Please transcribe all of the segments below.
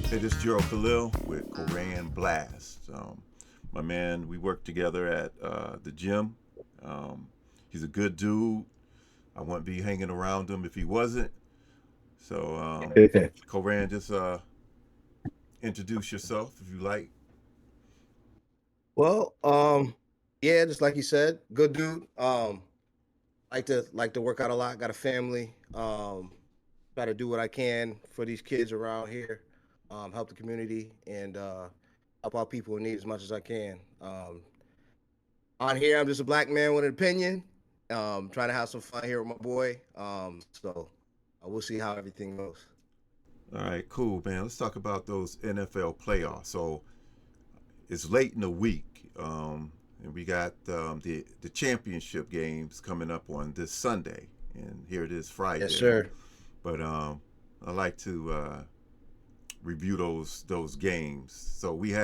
Hey, this is Gerald Khalil with Koran Blast. My man, we work together at the gym. Um, he's a good dude. I wouldn't be hanging around him if he wasn't. So, Koran, just introduce yourself if you like. Well, yeah, just like you said, good dude. Like to work out a lot. Got a family. Try to do what I can for these kids around here. Help the community and help out people in need as much as I can. On here, I'm just a black man with an opinion. Trying to have some fun here with my boy. So we'll see how everything goes. All right, cool, man. Let's talk about those NFL playoffs. So, it's late in the week, and we got the championship games coming up on this Sunday, and here it is Yes, Friday. sir. But I like to review those games. So we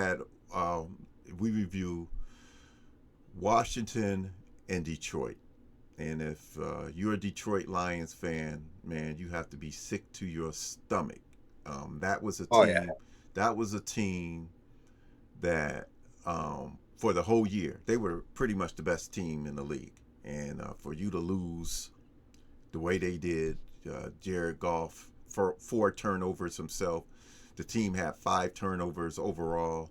review Washington and Detroit. And if you're a Detroit Lions fan, man, you have to be sick to your stomach. That was a Oh yeah. team. That was a team that for the whole year they were pretty much the best team in the league. And for you to lose the way they did, Jared Goff for 4 turnovers himself. The team had 5 turnovers overall.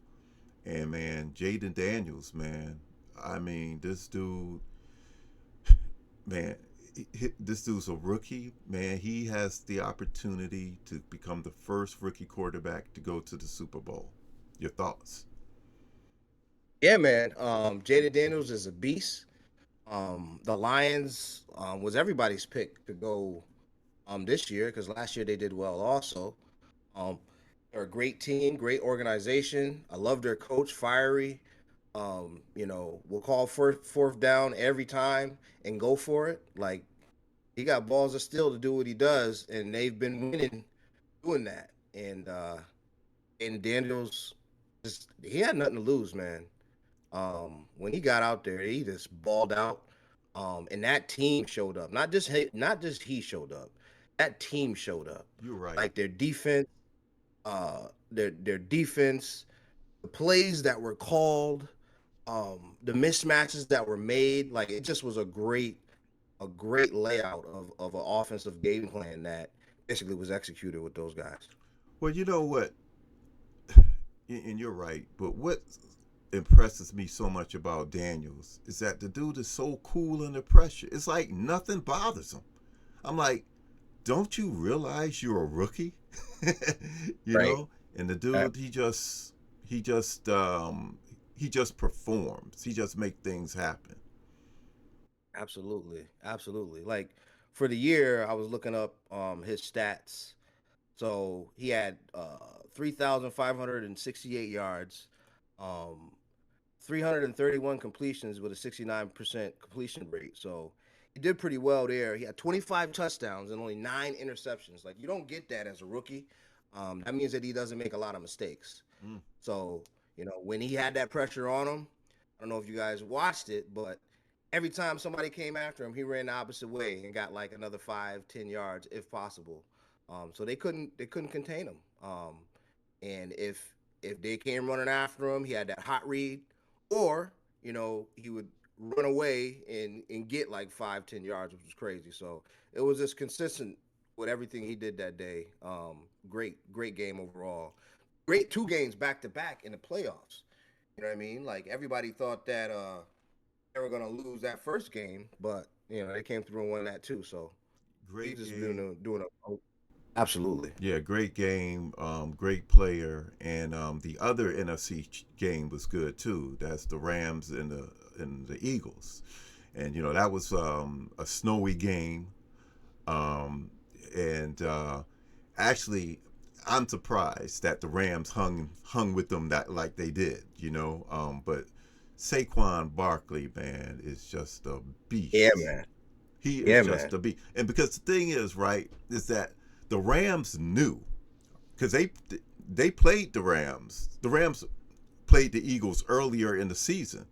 And man, Jaden Daniels, man, I mean, man, this dude's a rookie. Man, he has the opportunity to become the first rookie quarterback to go to the Super Bowl. Your thoughts? Yeah, man. Jaden Daniels is a beast. The Lions was everybody's pick to go this year because last year they did well also. Um, they're a great team, great organization. I love their coach, fiery. We'll call fourth down every time and go for it. Like he got balls of steel to do what he does, and they've been winning doing that. And Daniels just he had nothing to lose, man. When he got out there, he just balled out. And that team showed up. Not just he showed up. That team showed up. You're right. Like their defense, the plays that were called, the mismatches that were made. Like it just was a great layout of an offensive game plan that basically was executed with those guys. Well, you know what? And you're right. But what impresses me so much about Daniels is that the dude is so cool under pressure. It's like nothing bothers him. I'm like, don't you realize you're a rookie? you Right. know? And the dude, he just he just performs. He just make things happen. Absolutely, absolutely. Like for the year, I was looking up his stats. So he had 3,568 yards, um 331 completions with a 69% completion rate. So he did pretty well there. He had 25 touchdowns and only 9 interceptions. Like you don't get that as a rookie. That means that he doesn't make a lot of mistakes. Mm. So, when he had that pressure on him, I don't know if you guys watched it, but every time somebody came after him, he ran the opposite way and got like another 5, 10 yards if possible. So they couldn't contain him. And if they came running after him, he had that hot read, or he would run away and get like 5, 10 yards, which was crazy. So it was just consistent with everything he did that day. Great game overall. Great 2 games back to back in the playoffs. You know what I mean? Like everybody thought that they were gonna lose that first game, but they came through and won that too. So he's Great just game. doing a absolutely. Yeah, great game. Great player. And the other NFC game was good too. That's the Rams and the Eagles. And that was a snowy game. Um, and actually, I'm surprised that the Rams hung with them that like they did. But Saquon Barkley, man, is just a Yeah, beast. man. He is Yeah, just man. a beast. And because the thing is, right, is that the Rams knew because they played the Rams. The Rams played the Eagles earlier in the season,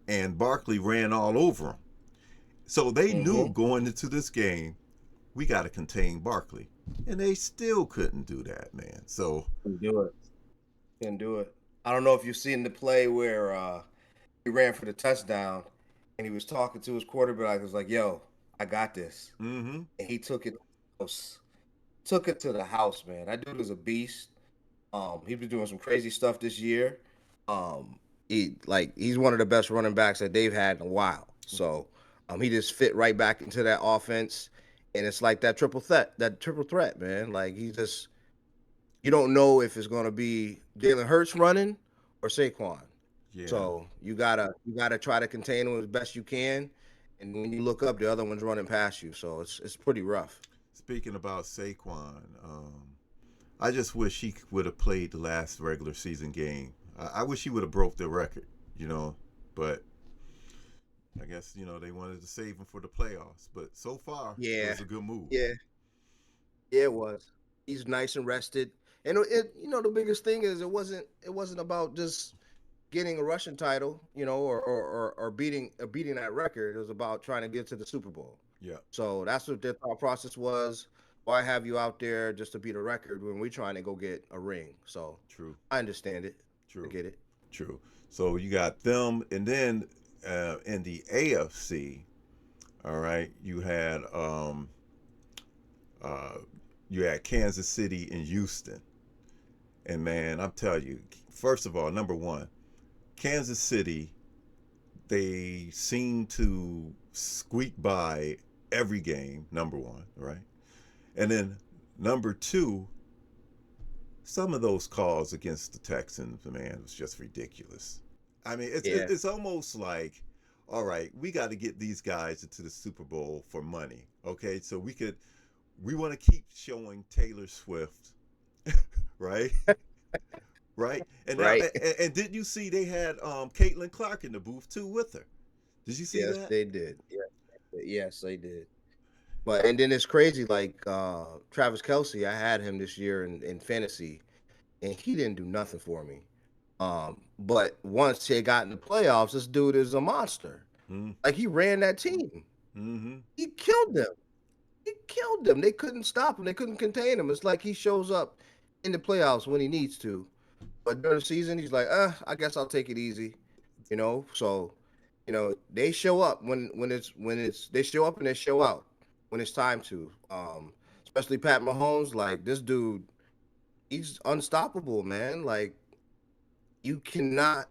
and Barkley ran all over them. So they knew Mm-hmm. going into this game, we got to contain Barkley. and they still couldn't do that, man. So Couldn't do it. Couldn't do it. I don't know if you've seen the play where he ran for the touchdown and he was talking to his quarterback. He was like, "Yo, I got this," mm-hmm. and he took it to the house, man. That dude is a beast. He's been doing some crazy stuff this year. He's one of the best running backs that they've had in a while. So, he just fit right back into that offense, and it's like that triple threat, man. Like you don't know if it's gonna be Jalen Hurts running or Saquon. Yeah. So you gotta try to contain him as best you can, and when you look up, the other one's running past you. So it's pretty rough. Speaking about Saquon, I just wish he would have played the last regular season game. I wish he would have broke the record, but I guess they wanted to save him for the playoffs. But so far, it Yeah, was a good move. yeah. Yeah, it was. He's nice and rested. And the biggest thing is it wasn't about just getting a Russian title, or beating that record. It was about trying to get to the Super Bowl. Yeah, So that's what their thought process was. Why have you out there just to beat a record when we're trying to go get a ring? So true, I understand it. I true, get it. true. So you got them, and then in the AFC, all right, uh, you had Kansas City and Houston, and man, I'm telling you, first of all, number one, Kansas City, they seem to squeak by every game. Number one, right, and then number two, some of those calls against the Texans, man, was just ridiculous. I mean, Yeah. it's almost like, all right, we got to get these guys into the Super Bowl for money, okay? So we want to keep showing Taylor Swift, right? Right? And now, Right. and didn't you see they had Caitlin Clark in the booth too with her? Did you see Yes, that? they did. Yes, they did. But and then it's crazy, like Travis Kelsey, I had him this year in fantasy, and he didn't do nothing for me. But once he got in the playoffs, this dude is a monster. Mm, Like he ran that team. mm-hmm. He killed them. He killed them. They couldn't stop him. They couldn't contain him. It's like he shows up in the playoffs when he needs to. But during the season, he's like, I guess I'll take it easy. So, they show up when it's they show up and they show out when it's time to. Especially Pat Mahomes, like this dude, he's unstoppable, man. Like you cannot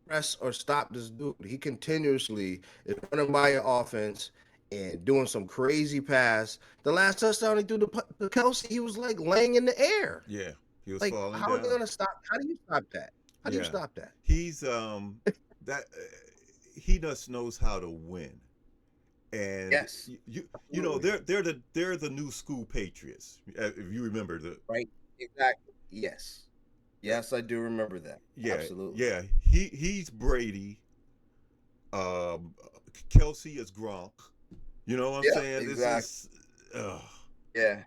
press or stop this dude. He continuously is running by your offense and doing some crazy pass. The last touchdown he threw to Kelsey, he was like laying in the air. Yeah, he was Like, falling how are they down. gonna stop? How do you stop that? How do you Yeah, stop that? he's that he just knows how to win. And Yes, absolutely. they're the new school Patriots. If you remember the Right. Exactly. Yes. Yes, I do remember that. yeah, Absolutely. yeah, he's Brady. Um, Kelsey is Gronk. You know what I'm Yeah. saying? This Exactly. is, Yeah.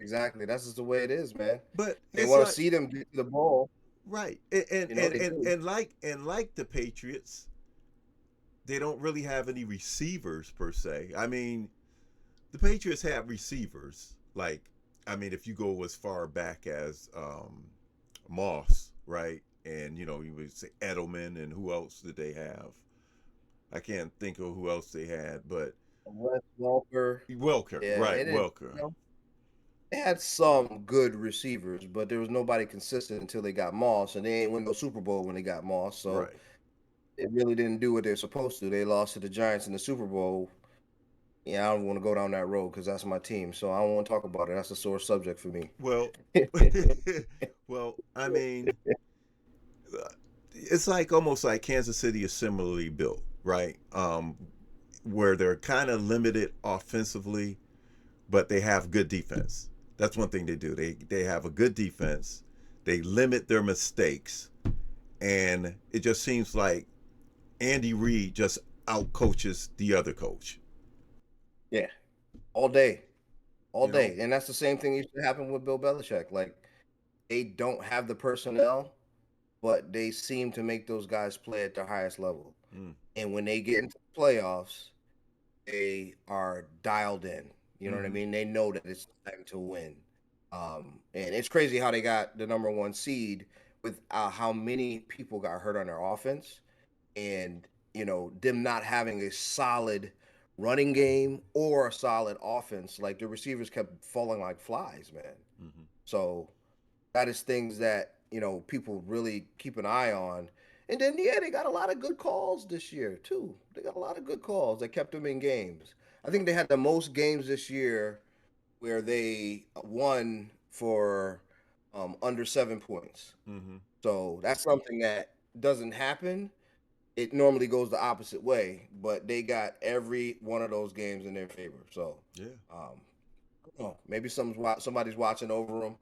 Exactly. That's just the way it is, man. but They it's want to like see them get to the ball. right, and They and do. and like the Patriots, they don't really have any receivers per se. I mean, the Patriots have receivers. Like, I mean, if you go as far back as Moss, right? And you would say Edelman, and who else did they have? I can't think of who else they had, but Wes Walker. Welker, Yeah, right? they didn't. Welker, They had some good receivers, but there was nobody consistent until they got Moss, and they ain't win no Super Bowl when they got Moss. So right? it really didn't do what they're supposed to. They lost to the Giants in the Super Bowl. Yeah, I don't want to go down that road because that's my team. So I don't want to talk about it. That's a sore subject for me. Well, well, I mean, it's like almost like Kansas City is similarly built, right? Where they're kind of limited offensively, but they have good defense. That's one thing they do. They have a good defense. They limit their mistakes, and it just seems like Andy Reid just outcoaches the other coach. Yeah, all day, all You know? day, and that's the same thing used to happen with Bill Belichick. Like they don't have the personnel, but they seem to make those guys play at their highest level. Mm. And when they get into the playoffs, they are dialed in. You know what I Mm-hmm. mean? They know that it's time to win. And it's crazy how they got the number one seed with how many people got hurt on their offense, and them not having a solid running game or a solid offense. Like the receivers kept falling like flies, man. Hmm. So that is things that people really keep an eye on. And then yeah, they got a lot of good calls this year too. They got a lot of good calls that kept them in games. I think they had the most games this year where they won for under 7 points. Hmm. So that's something that doesn't happen. It normally goes the opposite way, but they got every one of those games in their favor. So Yeah. um, I don't know, maybe somebody's watching over them,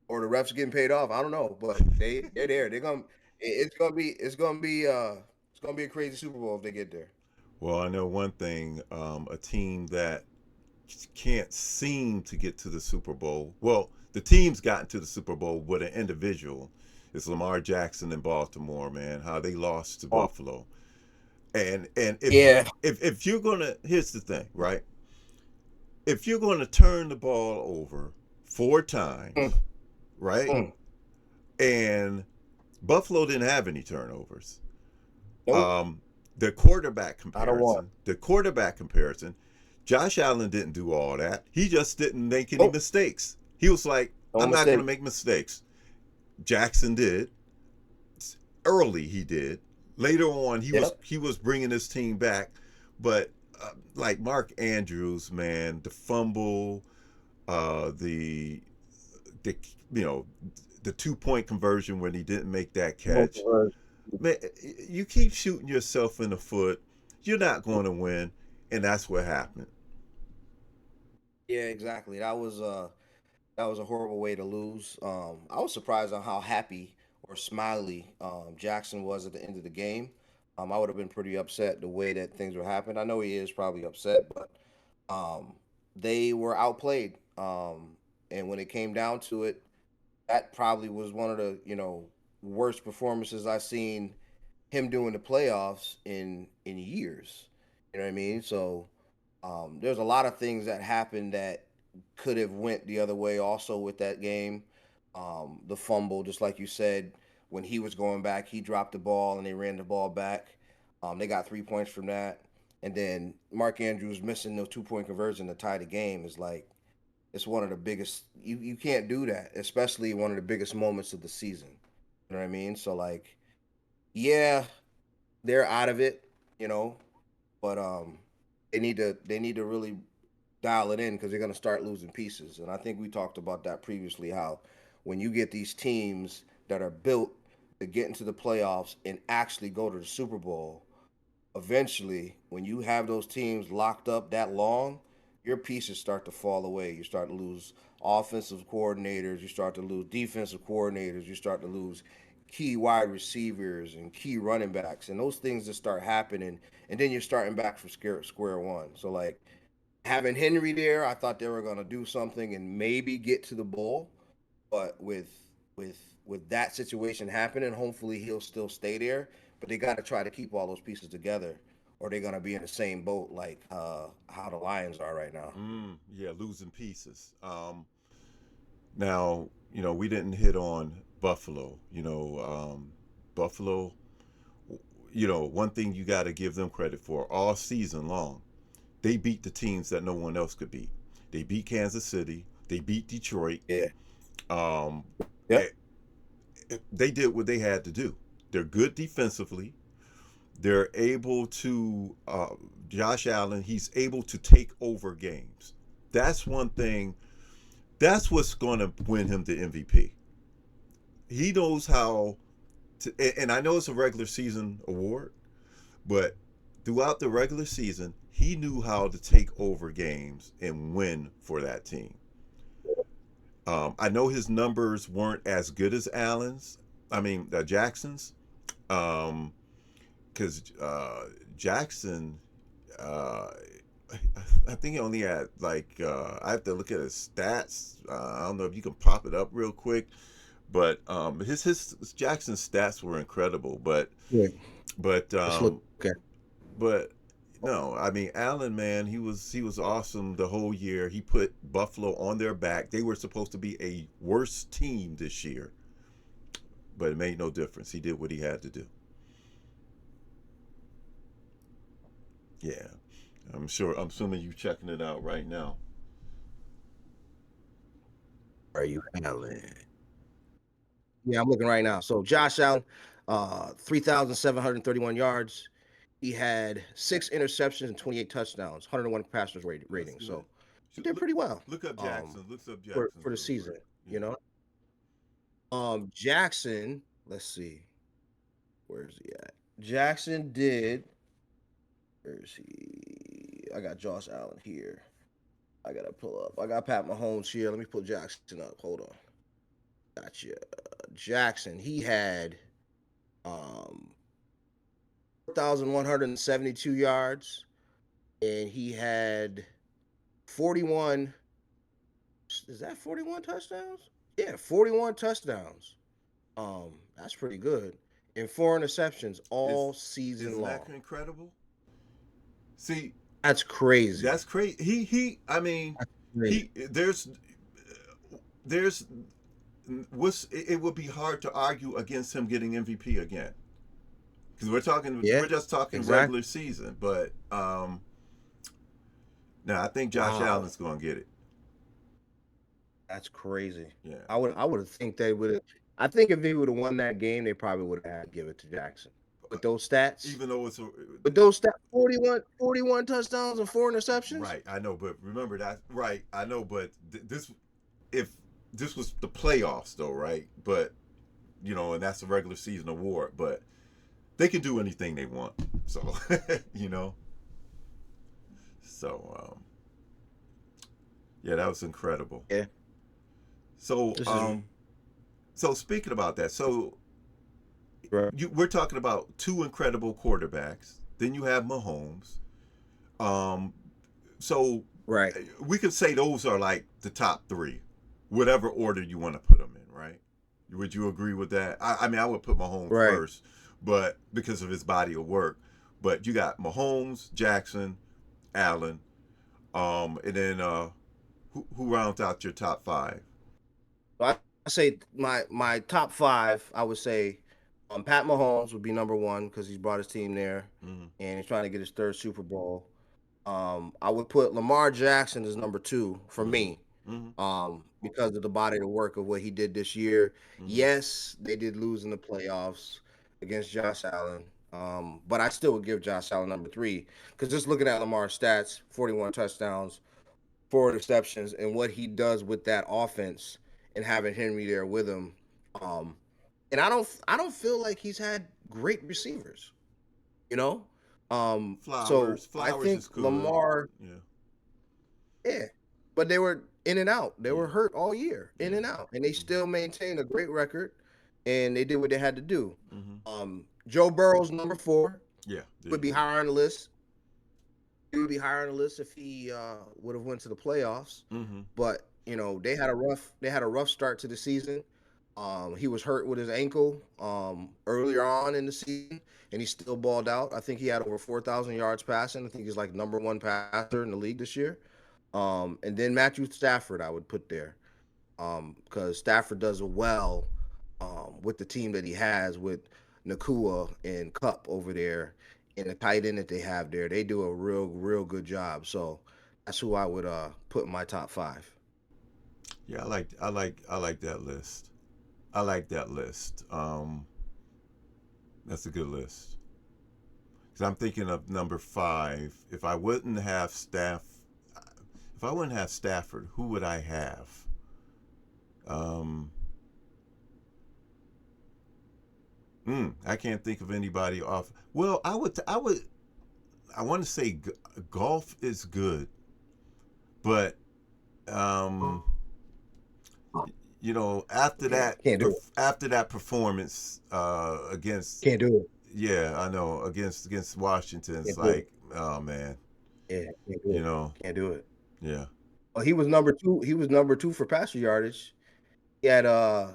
or the refs getting paid off. I don't know, but they're there. They're gonna it's gonna be a crazy Super Bowl if they get there. Well, I know one thing. A team that can't seem to get to the Super Bowl. Well, the team's gotten to the Super Bowl with an individual. It's Lamar Jackson in Baltimore, man. How they lost to Oh, Buffalo. And yeah. if you're gonna, here's the thing, right? If you're gonna turn the ball over 4 times, Mm, right? mm. And Buffalo didn't have any turnovers. Nope. Um, the quarterback I don't want. comparison, the quarterback comparison, Josh Allen didn't do all that. He just didn't make any Nope. mistakes. He was like, No I'm not going to mistake. make mistakes. Jackson did. Early he did. Later on Yep. he was bringing his team back, but like Mark Andrews, man, the fumble, the the you know the 2 point conversion when he didn't make that catch. Man, you keep shooting yourself in the foot, you're not going to win, and that's what happened. Yeah, exactly. That was a horrible way to lose. I was surprised on how happy or smiley Jackson was at the end of the game. I would have been pretty upset the way that things were happening. I know he is probably upset, but um, they were outplayed. And when it came down to it, that probably was one of the worst performances I've seen him doing the playoffs in years. You know what I mean? So there's a lot of things that happened that could have went the other way also with that game. The fumble, just like you said, when he was going back, he dropped the ball and they ran the ball back. They got 3 points from that. And then Mark Andrews missing the 2 point conversion to tie the game is like it's one of the biggest. You can't do that, especially one of the biggest moments of the season. You know what I mean? So like, yeah, they're out of it, you know, but they need to really dial it in because they're going to start losing pieces. And I think we talked about that previously. How when you get these teams that are built to get into the playoffs and actually go to the Super Bowl, eventually, when you have those teams locked up that long, your pieces start to fall away. You start to lose offensive coordinators, you start to lose defensive coordinators, you start to lose key wide receivers and key running backs, and those things just start happening, and then you're starting back from square one. So like having Henry there, I thought they were gonna do something and maybe get to the bowl, but with with that situation happening, hopefully he'll still stay there. But they got to try to keep all those pieces together, or they're gonna be in the same boat like how the Lions are right now. Yeah, losing pieces. Now, we didn't hit on Buffalo. Buffalo, one thing you got to give them credit for all season long, they beat the teams that no one else could beat. They beat Kansas City, they beat Detroit. Yeah. Um, Yep. eh, they did what they had to do. They're good defensively. They're able to, Josh Allen, he's able to take over games. That's one thing. That's what's going to win him the MVP. He knows how to, and I know it's a regular season award, but throughout the regular season, he knew how to take over games and win for that team. I know his numbers weren't as good as Allen's. I mean, Jackson's, because Jackson, uh, I think he only had like I have to look at his stats. I don't know if you can pop it up real quick, but his Jackson's stats were incredible. But Yeah. but Let's look. um, Okay. but No, I mean Allen, man, he was awesome the whole year. He put Buffalo on their back. They were supposed to be a worse team this year, but it made no difference. He did what he had to do. Yeah, I'm sure. I'm assuming you checking it out right now. Are you Allen? Yeah, I'm looking right now. So Josh Allen, 3,731 yards. He had 6 interceptions and 28 touchdowns, 101 passers That's rating. good. So he did pretty well Look up Jackson. Look up for Jackson the real quick. season, Yeah. you know. Jackson, let's see, where's he at? Jackson did. Where's he? I got Josh Allen here. I gotta pull up. I got Pat Mahomes here. Let me pull Jackson up. Hold on. Gotcha. Jackson. He had 4,172 yards, and he had 41. Is that 41 touchdowns? Yeah, 41 touchdowns. That's pretty good. And 4 interceptions Is all season isn't that long. incredible? See, That's crazy. that's crazy. He. I mean, That's crazy. he. There's. It would be hard to argue against him getting MVP again because Yeah, we're just talking exactly. regular season, but now I think Josh Wow, Allen's going to get it. that's crazy. Yeah. I would think they would have. I think if they would have won that game, they probably would have had to give it to Jackson. With those stats, Even though it's with those stats, 41 touchdowns and 4 interceptions. right, I know, but remember that right, I know, but this if this was the playoffs though, right? But and that's a regular season award, but they can do anything they want. So you know, so yeah, that was incredible. Yeah, So this is so speaking about that, so right. we're talking about two incredible quarterbacks. Then you have Mahomes. Um, so Right. we could say those are like the top three, whatever order you want to put them in, right? Would you agree with that? I mean, I would put Mahomes Right. first, but because of his body of work. But you got Mahomes, Jackson, Allen, and then who rounds out your top five? So I say my top five. I would say, Pat Mahomes would be number one because he's brought his team there, Mm-hmm. and he's trying to get his third Super Bowl. I would put Lamar Jackson as number two for Mm-hmm. me, Mm-hmm. because of the body of work of what he did this year. Mm-hmm. Yes, they did lose in the playoffs against Josh Allen. But I still would give Josh Allen number three because just looking at Lamar's stats, 41 touchdowns, 4 interceptions, and what he does with that offense and having Henry there with him. Um, and I don't feel like he's had great receivers, you know. So I Flowers is think good. Lamar, Yeah. yeah, but they were in and out. They Yeah. were hurt all year, in Yeah. and out, and they still maintained a great record, and they did what they had to do. Mm-hmm. Joe Burrow's number four Yeah. There would you be go. higher on the list. He would be higher on the list if he would have went to the playoffs. Mm-hmm. But they had a rough start to the season. He was hurt with his ankle earlier on in the season, and he still balled out. I think he had over 4,000 yards passing. I think he's like number one passer in the league this year. And then Matthew Stafford, I would put there, because Stafford does well with the team that he has with Nakua and Cup over there and the tight end that they have there. They do a real good job. So that's who I would put in my top five. Yeah, I like that list. I like that list. That's a good list. Because I'm thinking of number five. If I wouldn't have Stafford, who would I have? Um, I can't think of anybody off. Well, I want to say golf is good, but um, after Yeah, that can't do it. after that performance against, Can't do it. yeah, I know, against Washington, it's Can't do it. like, oh man, Yeah, can't do you it. know, Can't do it. yeah. Well, he was number two. He was number two for passer yardage. He had uh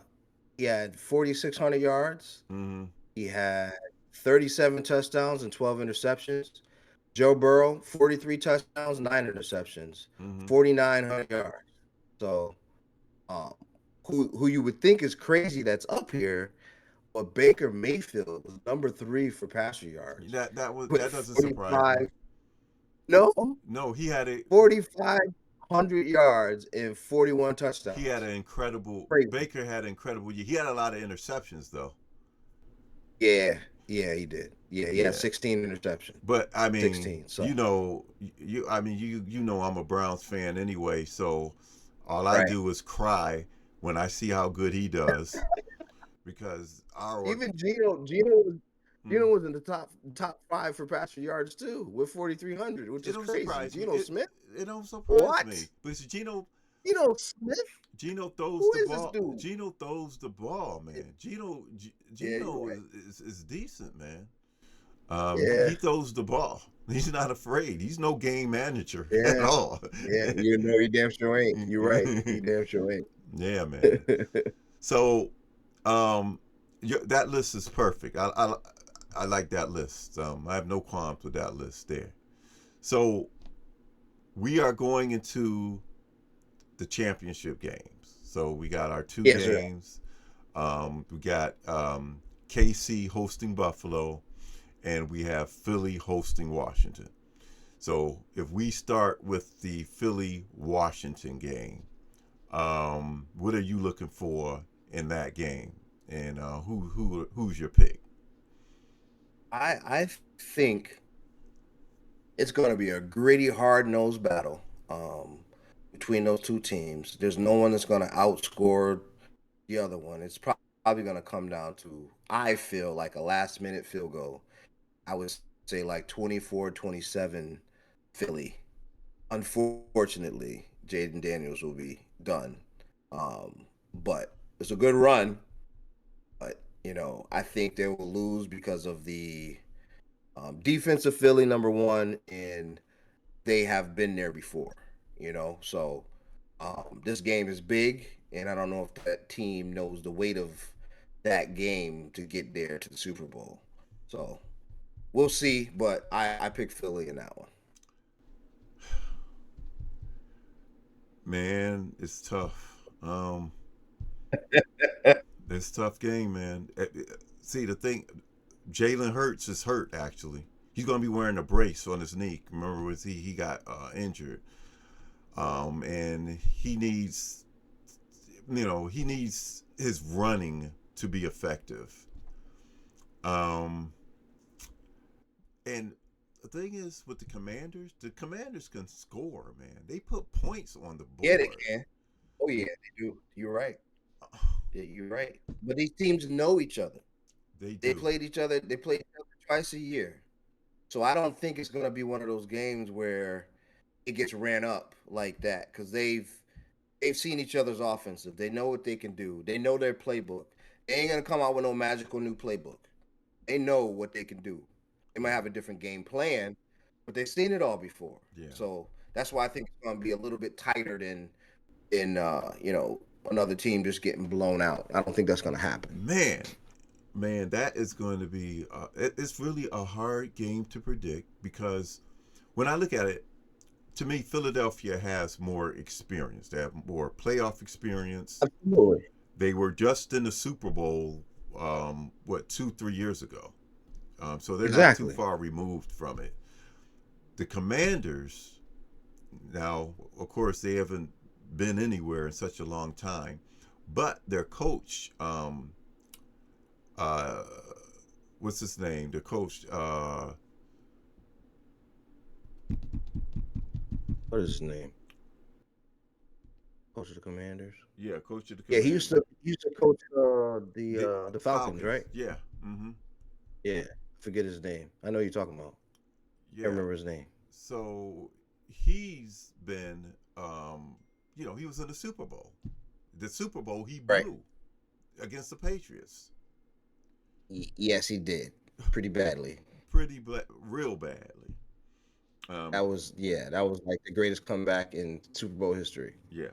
he had 4,600 yards. Mm-hmm. He had 37 touchdowns and 12 interceptions. Joe Burrow, 43 touchdowns, 9 interceptions, Hmm. 4,900 yards. So, um, who you would think is crazy that's up here, but Baker Mayfield was number 3 for passer yards with That doesn't surprise me. 45. No, No, 4,500 yards and 41 he had touchdowns. an incredible Crazy. Baker had an incredible year. He had a lot of interceptions though. Yeah, yeah, he did. Yeah, he had Yeah. 16 interceptions. But I mean, 16. So, you know I'm a Browns fan anyway, so all I right. do is cry when I see how good he does because our Even Gino mm, was in the top 5 for passer yards too with 4,300, which it is don't crazy. surprise me. Gino Smith? It don't surprise What? me. Because Gino Smith? Gino throws Who the is this ball. dude? Gino throws the ball, man. Yeah, you're Gino right. is decent, man. Yeah, He throws the ball. He's not afraid. He's no game manager at yeah, all. yeah. You know, he damn sure ain't. You're right. He damn sure ain't. Yeah, man. So, um, that list is perfect. I like that list. I have no qualms with that list there. So we are going into the championship games. So we got our two Yes, sir. games. We got KC hosting Buffalo, and we have Philly hosting Washington. So if we start with the Philly Washington game, what are you looking for in that game, and who's your pick? I think it's going to be a gritty, hard nosed battle between those two teams. There's no one that's going to outscore the other one. It's probably going to come down to, I feel like, a last minute field goal. I would say like 24-27 Philly. Unfortunately, Jaden Daniels will be done. But it's a good run. But, I think they will lose because of the defensive Philly, number one, and they have been there before. So this game is big, and I don't know if that team knows the weight of that game to get there to the Super Bowl. So we'll see, but I pick Philly in that one. Man, it's tough. It's a tough game, man. See, the thing, Jalen Hurts is hurt. Actually, he's going to be wearing a brace on his knee. Remember, was he got injured? And he needs his running to be effective. Um, and the thing is with the Commanders can score, man. They put points on the Yeah, they board. can. Oh yeah, they do. You're right. Yeah, you're right. But these teams know each other. They They do. played each other. They played each other twice a year. So I don't think it's gonna be one of those games where it gets ran up like that because they've seen each other's offensive. They know what they can do. They know their playbook. They ain't gonna come out with no magical new playbook. They know what they can do. They might have a different game plan, but they've seen it all before. Yeah. So that's why I think it's gonna be a little bit tighter than in another team just getting blown out. I don't think that's gonna happen. Man, man, that is going to be. It's really a hard game to predict because when I look at it, to me, Philadelphia has more experience. They have more playoff experience. Absolutely. They were just in the Super Bowl, 2, 3 years ago. So they're not too Exactly. far removed from it. The Commanders, now, of course, they haven't been anywhere in such a long time, but their coach, uh, what's his name? The coach, What is his name? Coach of the Commanders. yeah, coach of the Yeah, he used to Commanders, he used to coach the the Falcons, Falcons. right? Yeah, mm-hmm. Yeah, forget his name. I know you're talking about. Can't Yeah. remember his name. So he's been, he was in the Super Bowl. The Super Bowl he Right. blew against the Patriots, Yes, he did pretty badly. real badly. That Um, was that was like the greatest comeback in Super Bowl history. yeah,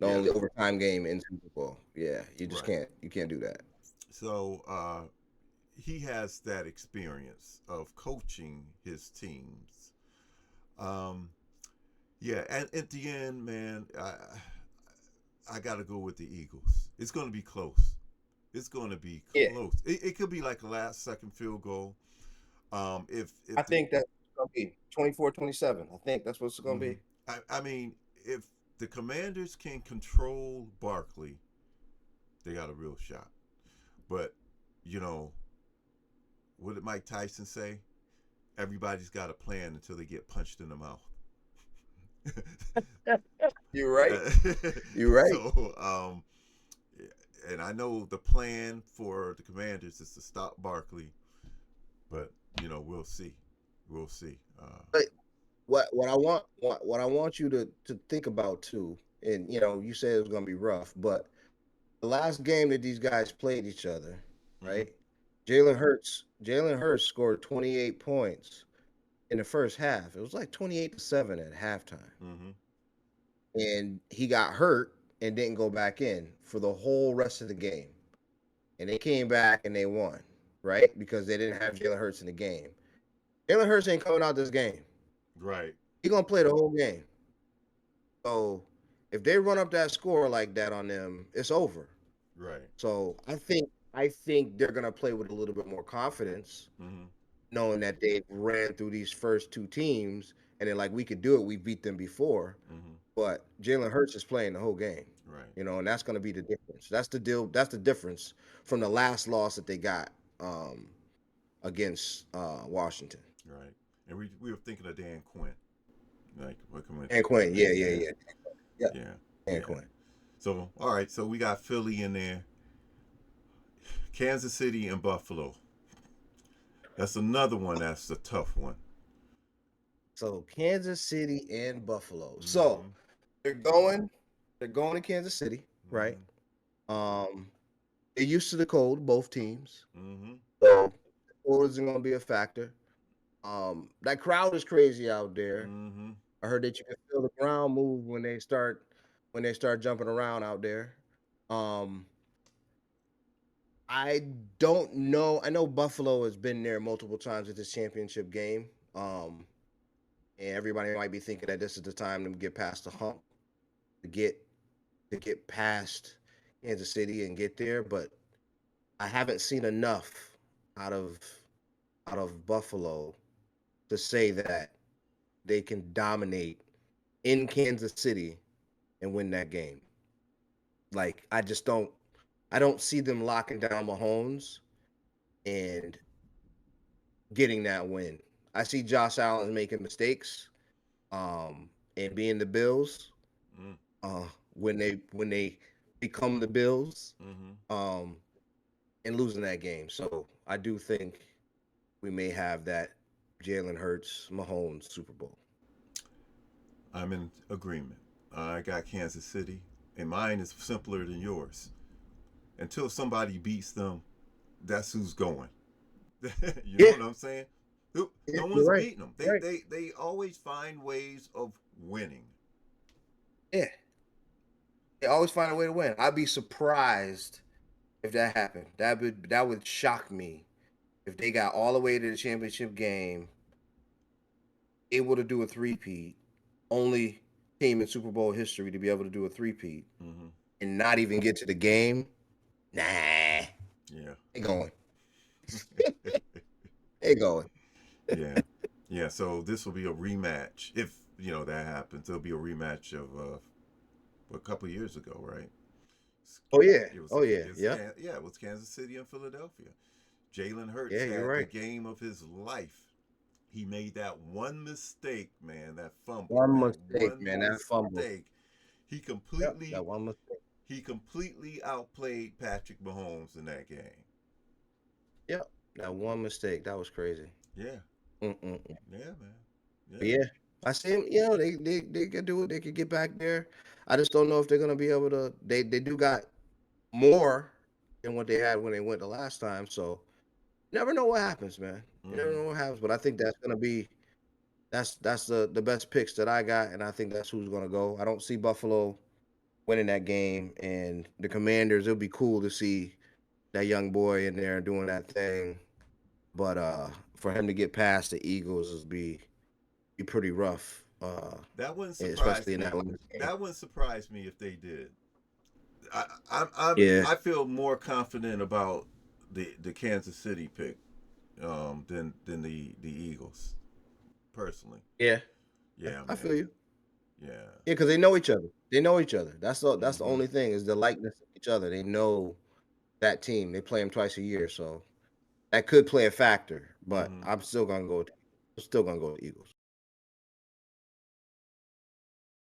The yeah, only overtime game in Super Bowl. Yeah, right. you can't do that. So he has that experience of coaching his teams. Um, yeah, and at the end, man, I got to go with the Eagles. It's going to be close. It's going to be Yeah, close. It could be like a last second field goal. I If the think that's gonna be 24-27. I think that's what it's gonna mhm. be. I mean, if the Commanders can control Barkley, they got a real shot. But you know, what did Mike Tyson say? Everybody's got a plan until they get punched in the mouth. You're right. You're right. So, and I know the plan for the Commanders is to stop Barkley, but we'll see. We'll see. But what I want you to think about too, and you said it was gonna be rough, but the last game that these guys played each other, Mm-hmm. right? Jalen Hurts scored 28 points in the first half. It was like 28-7 at halftime. Mm-hmm. And he got hurt and didn't go back in for the whole rest of the game. And they came back and they won, right? Because they didn't have Jalen Hurts in the game. Jalen Hurts ain't coming out this game. Right. He's gonna play the whole game. So if they run up that score like that on them, it's over. Right. So I think they're gonna play with a little bit more confidence, Mm-hmm. knowing that they ran through these first two teams and then like we could do it. We beat them before, Mm-hmm. but Jalen Hurts is playing the whole game. Right. And that's gonna be the difference. That's the deal. That's the difference from the last loss that they got against Washington. Right. And we were thinking of Dan Quinn. Like what can we And think Quinn, of yeah, that? yeah, Yeah. yeah, yeah, Yeah. and Yeah. Quinn. So all right. So we got Philly in there, Kansas City and Buffalo. That's another one. That's a tough one. So Kansas City and Buffalo. So Mm-hmm. they're going, they're going to Kansas City, right? Mm-hmm. Um, they're used to the cold, both teams. Mm-hmm. So the cold isn't going to be a factor. That crowd is crazy out there. Mm-hmm. I heard that you can feel the ground move when they start jumping around out there. Um, I don't know. I know Buffalo has been there multiple times at this championship game. And everybody might be thinking that this is the time to get past the hump, to get to get past Kansas City and get there, but I haven't seen enough out of Buffalo to say that they can dominate in Kansas City and win that game. Like I don't see them locking down Mahomes and getting that win. I see Josh Allen making mistakes, and being the Bills, when they become the Bills, Mm-hmm. um, and losing that game. So I do think we may have that Jalen Hurts Mahomes Super Bowl. I'm in agreement. I got Kansas City, and mine is simpler than yours. Until somebody beats them, that's who's going. You know Yeah, what I'm saying? yeah, No you're one's right. beating them. You're right. They always find ways of winning. Yeah, they always find a way to win. I'd be surprised if that happened. That would shock me if they got all the way to the championship game, able to do a three-peat, only team in Super Bowl history to be able to do a three-peat Mm-hmm. and not even get to the game. Nah, Yeah. they going. They going. Yeah. Yeah. So this will be a rematch if that happens. It'll be a rematch of a couple years ago, right? Oh yeah. It was Oh yeah. against Yep. yeah, it was Kansas City and Philadelphia. Jalen Hurts Yeah, you're had the right. game of his life. He made that one mistake, man, that fumble, One that mistake, one man. That fumble. mistake. He Yep. That completely one mistake. he completely outplayed Patrick Mahomes in that game. Yep. That one mistake. That was crazy. Yeah. Mm-mm-mm. Yeah, man. But Yeah. yeah, I see them. They could do it. They could get back there. I just don't know if they're gonna be able to. They do got more than what they had when they went the last time. So you never know what happens, man. You never Mm-hmm. know what happens. But I think that's gonna be that's the best picks that I got, and I think that's who's gonna go. I don't see Buffalo winning that game, and the Commanders. It'll be cool to see that young boy in there doing that thing. But for him to get past the Eagles is be be pretty rough. That wouldn't surprise Especially in that me. last game. That wouldn't surprise me if they did. Yeah, I feel more confident about the Kansas City pick than the Eagles personally. yeah, Yeah, I feel man. you. Yeah. Yeah, because they know each other. They know each other. That's the Hmm. only thing is the likeness of each other. They know that team. They play them twice a year, so that could play a factor. But Hmm. I'm still gonna go. Still gonna go with the Eagles.